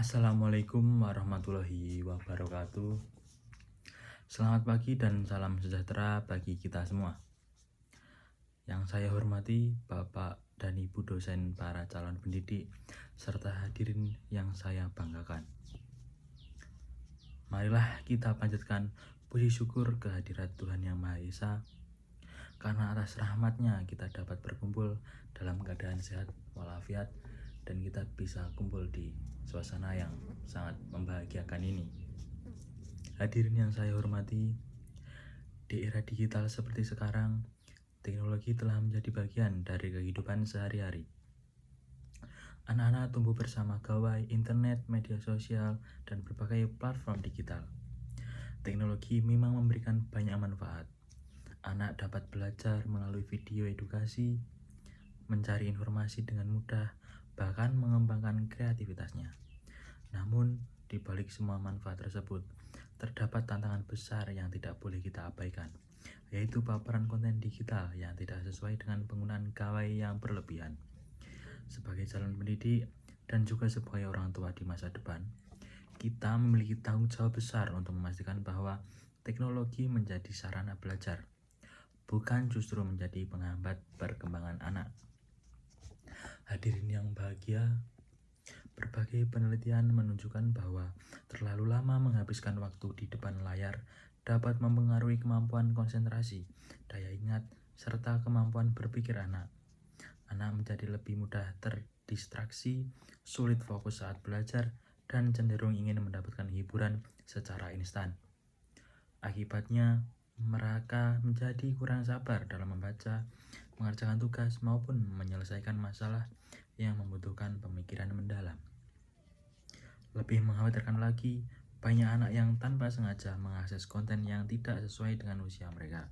Assalamualaikum warahmatullahi wabarakatuh. Selamat pagi dan salam sejahtera bagi kita semua. Yang saya hormati Bapak dan Ibu dosen para calon pendidik serta hadirin yang saya banggakan. Marilah kita panjatkan puji syukur kehadirat Tuhan Yang Maha Esa, karena atas rahmat-Nya kita dapat berkumpul dalam keadaan sehat walafiat dan kita bisa kumpul di suasana yang sangat membahagiakan ini. Hadirin yang saya hormati, di era digital seperti sekarang, teknologi telah menjadi bagian dari kehidupan sehari-hari. Anak-anak tumbuh bersama gawai internet, media sosial, dan berbagai platform digital. Teknologi memang memberikan banyak manfaat. Anak dapat belajar melalui video edukasi, mencari informasi dengan mudah, bahkan mengembangkan kreativitasnya. Namun, di balik semua manfaat tersebut, terdapat tantangan besar yang tidak boleh kita abaikan, yaitu paparan konten digital yang tidak sesuai dengan penggunaan gawai yang berlebihan. Sebagai calon pendidik dan juga sebagai orang tua di masa depan, kita memiliki tanggung jawab besar untuk memastikan bahwa teknologi menjadi sarana belajar, bukan justru menjadi penghambat perkembangan anak. Hadirin yang bahagia, berbagai penelitian menunjukkan bahwa terlalu lama menghabiskan waktu di depan layar dapat mempengaruhi kemampuan konsentrasi, daya ingat, serta kemampuan berpikir anak. Anak menjadi lebih mudah terdistraksi, sulit fokus saat belajar, dan cenderung ingin mendapatkan hiburan secara instan. Akibatnya, mereka menjadi kurang sabar dalam membaca, mengerjakan tugas, maupun menyelesaikan masalah yang membutuhkan pemikiran mendalam. Lebih mengkhawatirkan lagi, banyak anak yang tanpa sengaja mengakses konten yang tidak sesuai dengan usia mereka.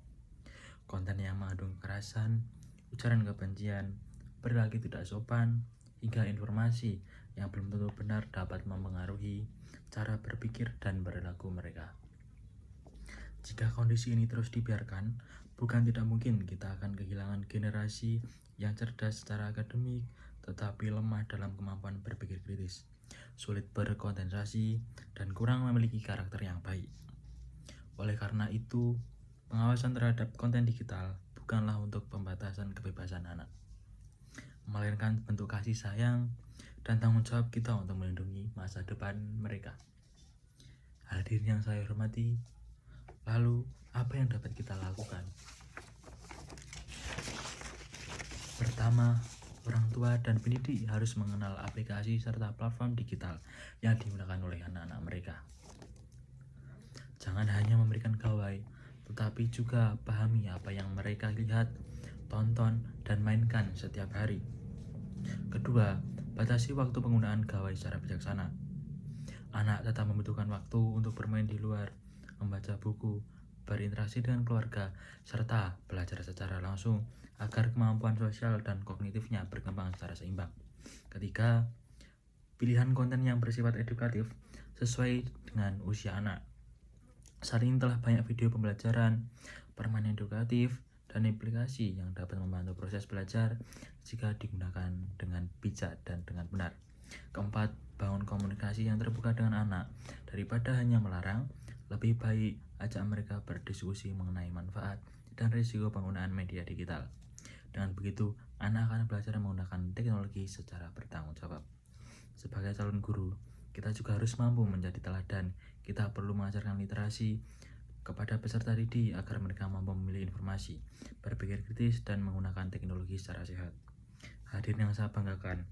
Konten yang mengandung kekerasan, ujaran kebencian, perilaku tidak sopan, hingga informasi yang belum tentu benar dapat mempengaruhi cara berpikir dan perilaku mereka. Jika kondisi ini terus dibiarkan, bukan tidak mungkin kita akan kehilangan generasi yang cerdas secara akademik, tetapi lemah dalam kemampuan berpikir kritis, sulit berkonsentrasi, dan kurang memiliki karakter yang baik. Oleh karena itu, pengawasan terhadap konten digital bukanlah untuk pembatasan kebebasan anak, melainkan bentuk kasih sayang dan tanggung jawab kita untuk melindungi masa depan mereka. Hadirin yang saya hormati, lalu apa yang dapat kita lakukan? Pertama, orang tua dan pendidik harus mengenal aplikasi serta platform digital yang digunakan oleh anak-anak mereka. Jangan hanya memberikan gawai, tetapi juga pahami apa yang mereka lihat, tonton, dan mainkan setiap hari. Kedua, batasi waktu penggunaan gawai secara bijaksana. Anak tetap membutuhkan waktu untuk bermain di luar, membaca buku, berinteraksi dengan keluarga, serta belajar secara langsung agar kemampuan sosial dan kognitifnya berkembang secara seimbang. Ketiga, pilihan konten yang bersifat edukatif sesuai dengan usia anak. Saat ini telah banyak video pembelajaran, permainan edukatif, dan aplikasi yang dapat membantu proses belajar jika digunakan dengan bijak dan dengan benar. Keempat, bangun komunikasi yang terbuka dengan anak. Daripada hanya melarang, lebih baik ajak mereka berdiskusi mengenai manfaat dan risiko penggunaan media digital. Dengan begitu, anak akan belajar menggunakan teknologi secara bertanggung jawab. Sebagai calon guru, kita juga harus mampu menjadi teladan. Kita perlu mengajarkan literasi kepada peserta didik agar mereka mampu memilih informasi, berpikir kritis, dan menggunakan teknologi secara sehat. Hadirin yang saya banggakan,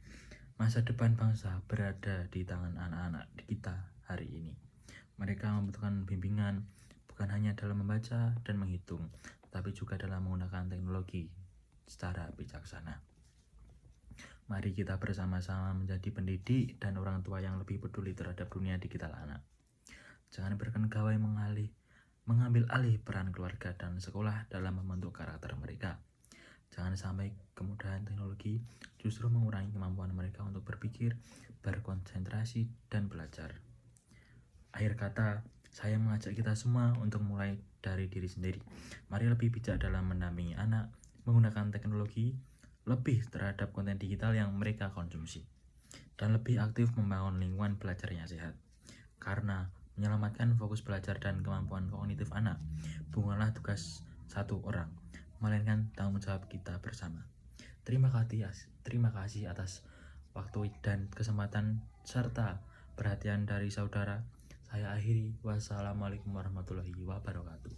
masa depan bangsa berada di tangan anak-anak kita hari ini. Mereka membutuhkan bimbingan bukan hanya dalam membaca dan menghitung, tetapi juga dalam menggunakan teknologi secara bijaksana. Mari kita bersama-sama menjadi pendidik dan orang tua yang lebih peduli terhadap dunia digital anak. Jangan biarkan gawai mengambil alih peran keluarga dan sekolah dalam membentuk karakter mereka. Jangan sampai kemudahan teknologi justru mengurangi kemampuan mereka untuk berpikir, berkonsentrasi, dan belajar. Akhir kata, saya mengajak kita semua untuk mulai dari diri sendiri. Mari lebih bijak dalam mendampingi anak, menggunakan teknologi, lebih terhadap konten digital yang mereka konsumsi. dan lebih aktif membangun lingkungan belajar yang sehat. Karena menyelamatkan fokus belajar dan kemampuan kognitif anak bukanlah tugas satu orang, melainkan tanggung jawab kita bersama. Terima kasih atas waktu dan kesempatan serta perhatian dari saudara. Saya akhiri. Wassalamualaikum warahmatullahi wabarakatuh.